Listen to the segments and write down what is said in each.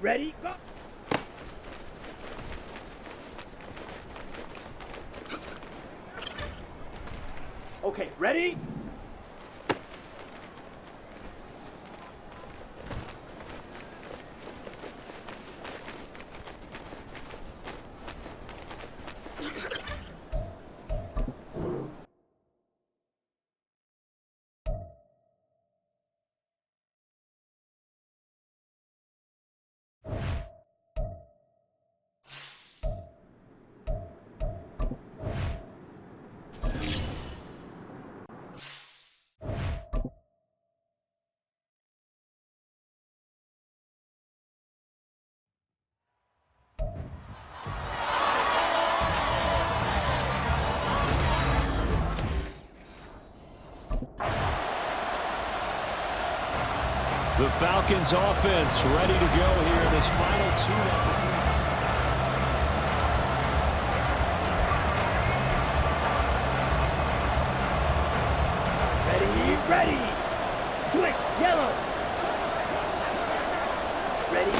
Ready, go. Okay, ready? The Falcons offense ready to go here in this final tune-up. Ready. Switch, yellow. Ready.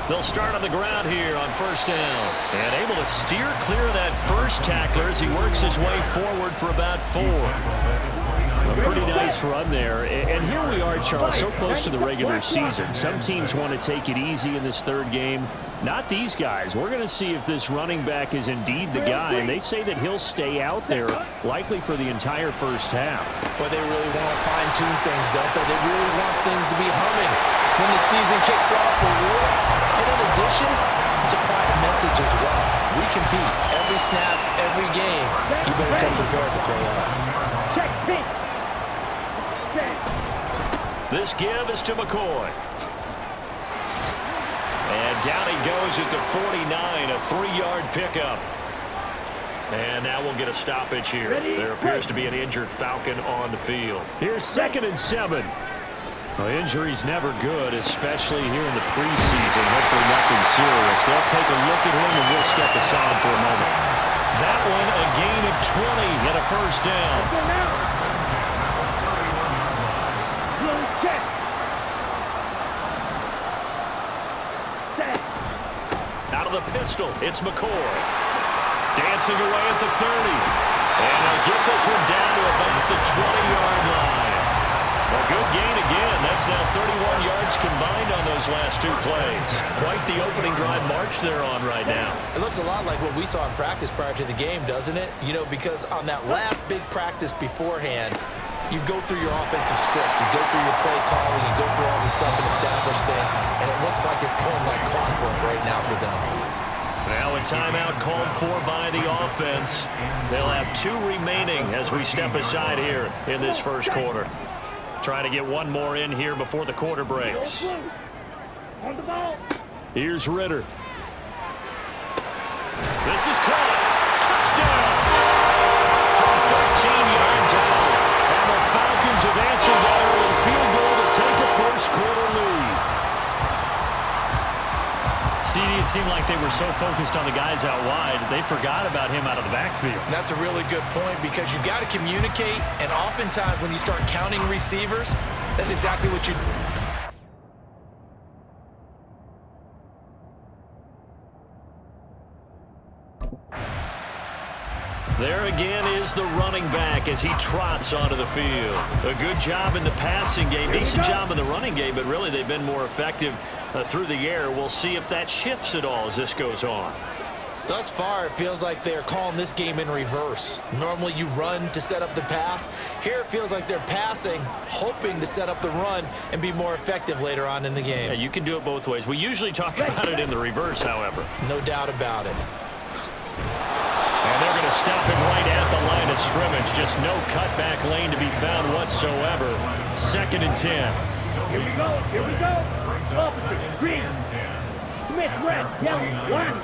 They'll start on the ground here on first down. And able to steer clear of that first tackler as he works his way forward for about 4. A pretty nice run there. And here we are, Charles, so close to the regular season. Some teams want to take it easy in this third game. Not these guys. We're going to see if this running back is indeed the guy. And they say that he'll stay out there likely for the entire first half. But they really want to fine-tune things, don't they? They really want things to be humming when the season kicks off for real. And in addition, it's a quiet message as well. We compete every snap, every game. You better come prepared to play us. Check, pink. This give is to McCoy. And down he goes at the 49, a 3-yard pickup. And now we'll get a stoppage here. There appears to be an injured Falcon on the field. Here's 2nd and 7. Well, injury's never good, especially here in the preseason. Hopefully nothing serious. They'll take a look at him and we'll step aside for a moment. That one, a gain of 20 and a first down. Out of the pistol, it's McCoy. Dancing away at the 30. And they'll get this one down to about the 20-yard line. A good gain again. That's now 31 yards combined on those last 2 plays. Quite the opening drive march they're on right now. It looks a lot like what we saw in practice prior to the game, doesn't it? You know, because on that last big practice beforehand, you go through your offensive script, you go through your play calling, you go through all the stuff and establish things, and it looks like it's going like clockwork right now for them. Now a timeout called for by the offense. They'll have 2 remaining as we step aside here in this first quarter. Trying to get one more in here before the quarter breaks. On the ball. Here's Ritter. This is caught. Touchdown! From 13 yards out. And the Falcons have answered that early field goal to take a first-quarter lead. CD, it seemed like they were so focused on the guys out wide, they forgot about him out of the backfield. That's a really good point because you got to communicate, and oftentimes when you start counting receivers, that's exactly what you... There again is the running back as he trots onto the field. A good job in the passing game, decent job in the running game, but really they've been more effective through the air. We'll see if that shifts at all as this goes on. Thus far, it feels like they're calling this game in reverse. Normally you run to set up the pass. Here it feels like they're passing, hoping to set up the run and be more effective later on in the game. Yeah, you can do it both ways. We usually talk about it in the reverse, however. No doubt about it. And they're going to stop him right at the line of scrimmage. Just no cutback lane to be found whatsoever. 2nd and 10. Here we go. Officer, green. Smith, red, yellow, line.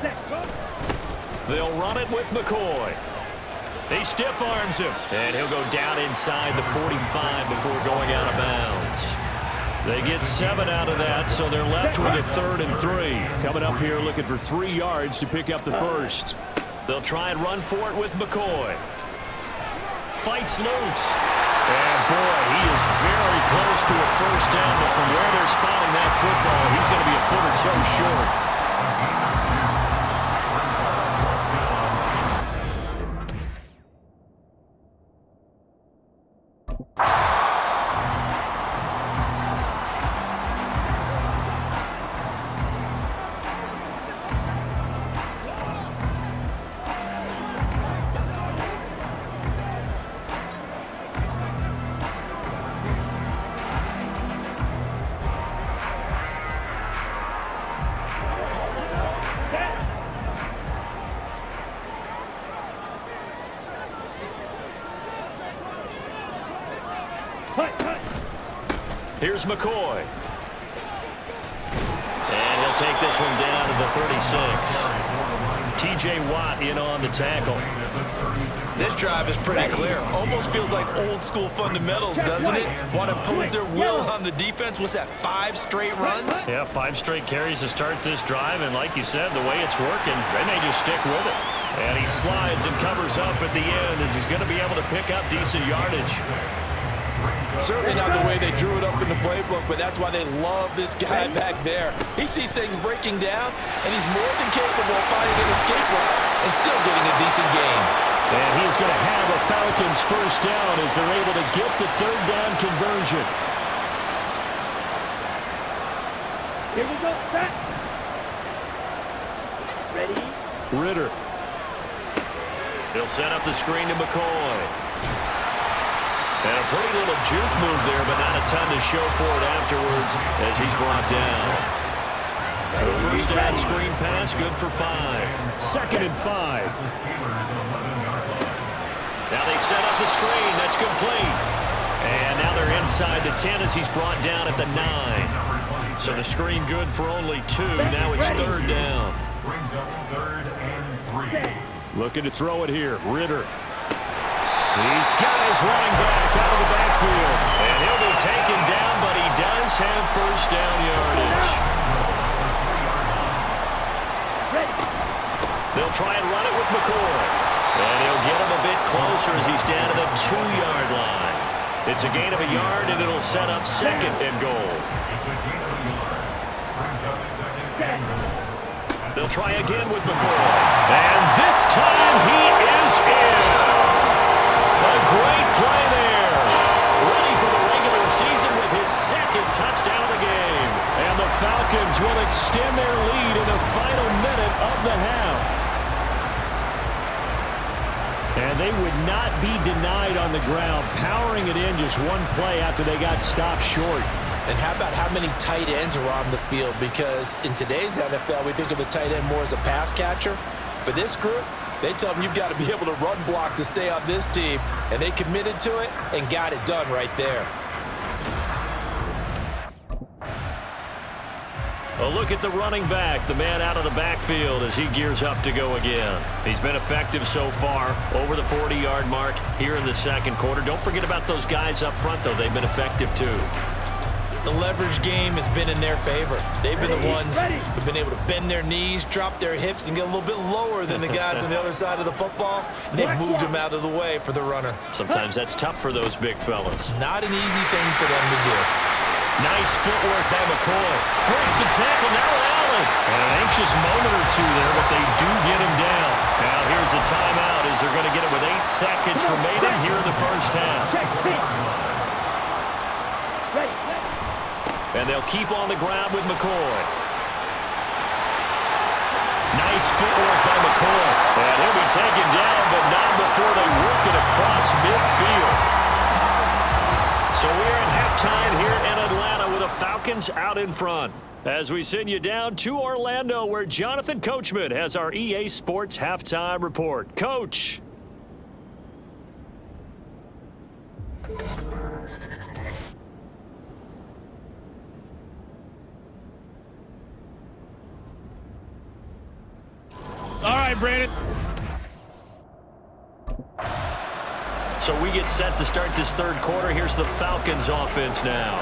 Set, go. They'll run it with McCoy. He stiff arms him. And he'll go down inside the 45 before going out of bounds. They get 7 out of that, so they're left with a 3rd and 3. Coming up here looking for 3 yards to pick up the first. They'll try and run for it with McCoy. Fights loose. And, boy, he is very close to a first down, but from where they're spotting that football, he's Here's McCoy. And he'll take this one down to the 36. T.J. Watt in on the tackle. This drive is pretty clear. Almost feels like old school fundamentals, doesn't it? Want to impose their will on the defense. What's that, 5 straight runs? Yeah, 5 straight carries to start this drive. And like you said, the way it's working, they may just stick with it. And he slides and covers up at the end as he's going to be able to pick up decent yardage. Certainly not the way they drew it up in the playbook, but that's why they love this guy back there. He sees things breaking down, and he's more than capable of finding an escape route and still getting a decent gain. And he's going to have a Falcons first down as they're able to get the third down conversion. Here we go. Set. Ready. Ritter. He'll set up the screen to McCoy. And a pretty little juke move there, but not a ton to show for it afterwards as he's brought down. The first down screen pass, good for 5. 2nd and 5. Now they set up the screen. That's complete. And now they're inside the 10 as he's brought down at the 9. So the screen good for only 2. Now it's 3rd down. Brings up 3rd and 3. Looking to throw it here. Ritter. He's got his running back out of the backfield. And he'll be taken down, but he does have first down yardage. They'll try and run it with McCoy. And he'll get him a bit closer as he's down to the 2-yard line. It's a gain of a yard, and it'll set up 2nd and goal. They'll try again with McCoy. And this time he is in. A great play there. Ready for the regular season with his 2nd touchdown of the game. And the Falcons will extend their lead in the final minute of the half. And they would not be denied on the ground, powering it in just one play after they got stopped short. And how about how many tight ends are on the field? Because in today's NFL, we think of the tight end more as a pass catcher. But this group, they tell them you've got to be able to run block to stay on this team. And they committed to it and got it done right there. A look at the running back, the man out of the backfield as he gears up to go again. He's been effective so far, over the 40-yard mark here in the 2nd quarter. Don't forget about those guys up front, though. They've been effective, too. The leverage game has been in their favor. They've been the ones who've been able to bend their knees, drop their hips, and get a little bit lower than the guys on the other side of the football. And they've moved them out of the way for the runner. Sometimes that's tough for those big fellas. Not an easy thing for them to do. Nice footwork by McCoy. Breaks the tackle, now Allen. And an anxious moment or two there, but they do get him down. Now here's a timeout as they're going to get it with 8 seconds remaining here in the first half. And they'll keep on the ground with McCoy. Nice footwork by McCoy. And he'll be taken down, but not before they work it across midfield. So we're at halftime here in Atlanta with the Falcons out in front. As we send you down to Orlando, where Jonathan Coachman has our EA Sports Halftime Report. Coach. All right, Brandon. So we get set to start this 3rd quarter. Here's the Falcons offense now.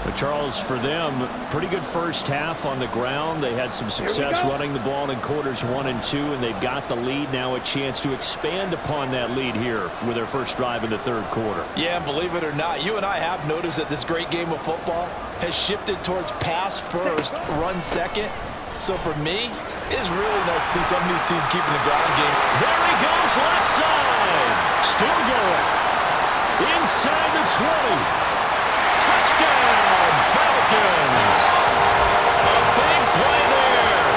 But Charles, for them, pretty good first half on the ground. They had some success running the ball in quarters 1 and 2, and they've got the lead now, a chance to expand upon that lead here with their first drive in the 3rd quarter. Yeah, and believe it or not, you and I have noticed that this great game of football has shifted towards pass first, run second. So for me, it's really nice to see some of these teams keeping the ground game. There he goes, left side. Still going. Inside the 20. Touchdown, Falcons. A big play there.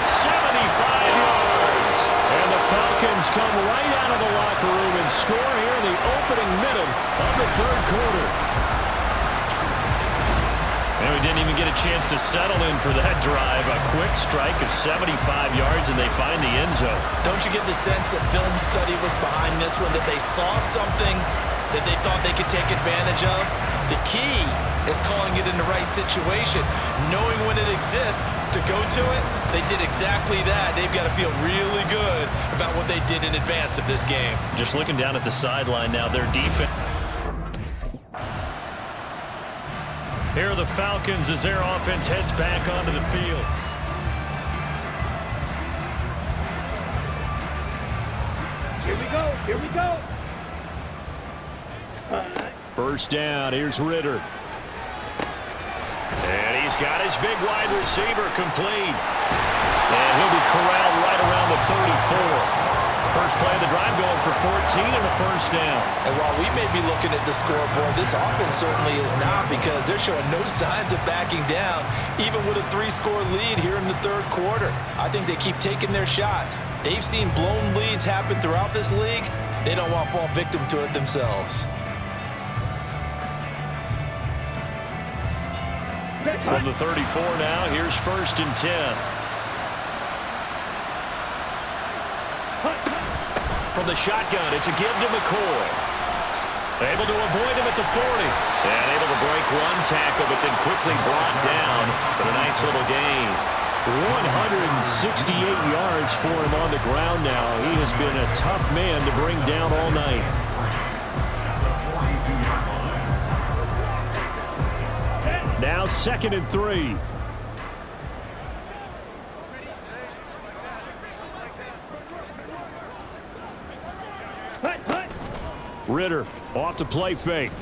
75 yards. And the Falcons come right out of the locker room and score here in the opening minute of the 3rd quarter. And we didn't even get a chance to settle in for that drive. A quick strike of 75 yards, and they find the end zone. Don't you get the sense that film study was behind this one, that they saw something that they thought they could take advantage of? The key is calling it in the right situation, knowing when it exists to go to it. They did exactly that. They've got to feel really good about what they did in advance of this game. Just looking down at the sideline now, their defense. Here are the Falcons as their offense heads back onto the field. Here we go. Here we go. First down. Here's Ritter. And he's got his big wide receiver complete. And he'll be corralled right around the 34. First play of the drive going for 14 and a first down. And while we may be looking at the scoreboard, this offense certainly is not, because they're showing no signs of backing down, even with a 3-score lead here in the third quarter. I think they keep taking their shots. They've seen blown leads happen throughout this league. They don't want to fall victim to it themselves. From the 34 now, here's first and 10. From the shotgun, it's a give to McCoy. Able to avoid him at the 40. And able to break one tackle, but then quickly brought down. But a nice little gain. 168 yards for him on the ground now. He has been a tough man to bring down all night. Now 2nd and 3. Ritter off the play fake.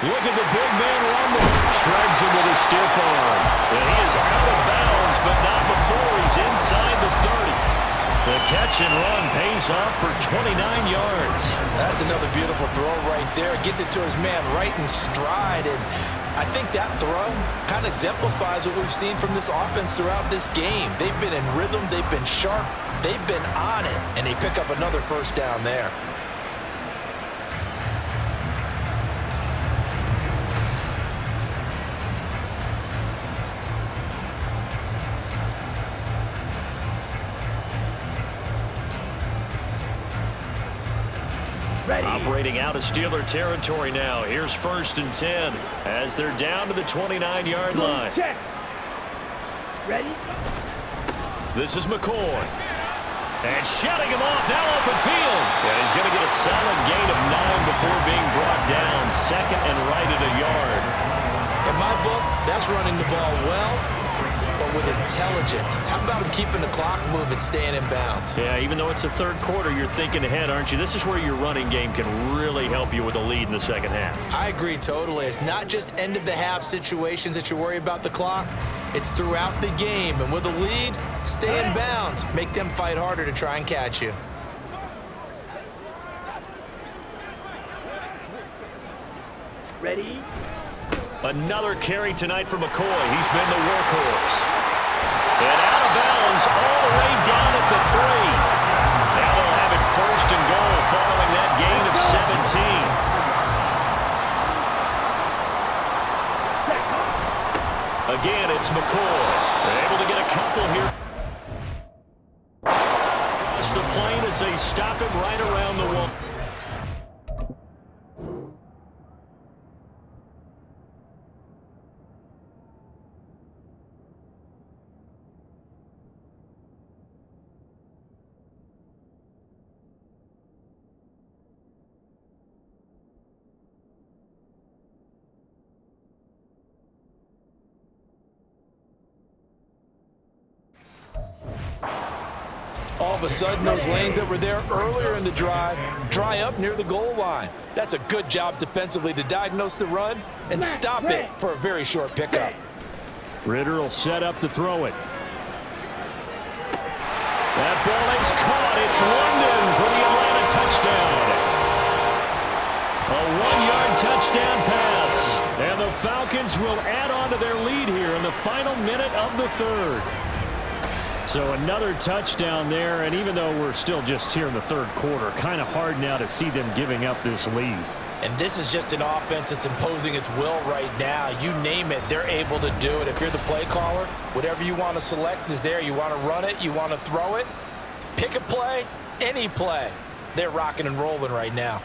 Look at the big man rumble. Shreds him with a stiff arm. And he is out of bounds, but not before he's inside the 30. The catch and run pays off for 29 yards. That's another beautiful throw right there. Gets it to his man right in stride. And I think that throw kind of exemplifies what we've seen from this offense throughout this game. They've been in rhythm. They've been sharp. They've been on it. And they pick up another first down there. Ready. Operating out of Steeler territory now. Here's first and 10 as they're down to the 29-yard line. Check. Ready. This is McCoy. And shutting him off, now open field. And he's going to get a solid gain of 9 before being brought down. 2nd and right at a yard. In my book, that's running the ball well, but with intelligence. How about him keeping the clock moving, staying in bounds? Yeah, even though it's the third quarter, you're thinking ahead, aren't you? This is where your running game can really help you with a lead in the second half. I agree totally. It's not just end-of-the-half situations that you worry about the clock. It's throughout the game. And with a lead, stay in bounds. Make them fight harder to try and catch you. Ready. Another carry tonight for McCoy. He's been the workhorse. And out of bounds all the way down at the 3. Now they'll have it first and goal following that gain of 17. Again, it's McCoy. They're able to get a couple here. It's the plane as they stop him right around the wall. All of a sudden, those lanes that were there earlier in the drive dry up near the goal line. That's a good job defensively to diagnose the run and stop it for a very short pickup. Ritter will set up to throw it. That ball is caught. It's London for the Atlanta touchdown. A 1-yard touchdown pass. And the Falcons will add on to their lead here in the final minute of the third. So another touchdown there, and even though we're still just here in the third quarter, kind of hard now to see them giving up this lead. And this is just an offense that's imposing its will right now. You name it, they're able to do it. If you're the play caller, whatever you want to select is there. You want to run it, you want to throw it, pick a play, any play. They're rocking and rolling right now.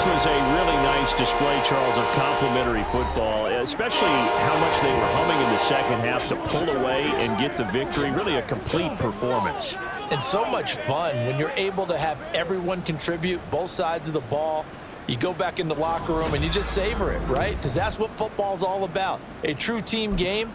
This was a really nice display, Charles, of complimentary football, especially how much they were humming in the second half to pull away and get the victory. Really a complete performance. And so much fun when you're able to have everyone contribute, both sides of the ball. You go back in the locker room and you just savor it, right? Because that's what football's all about. A true team game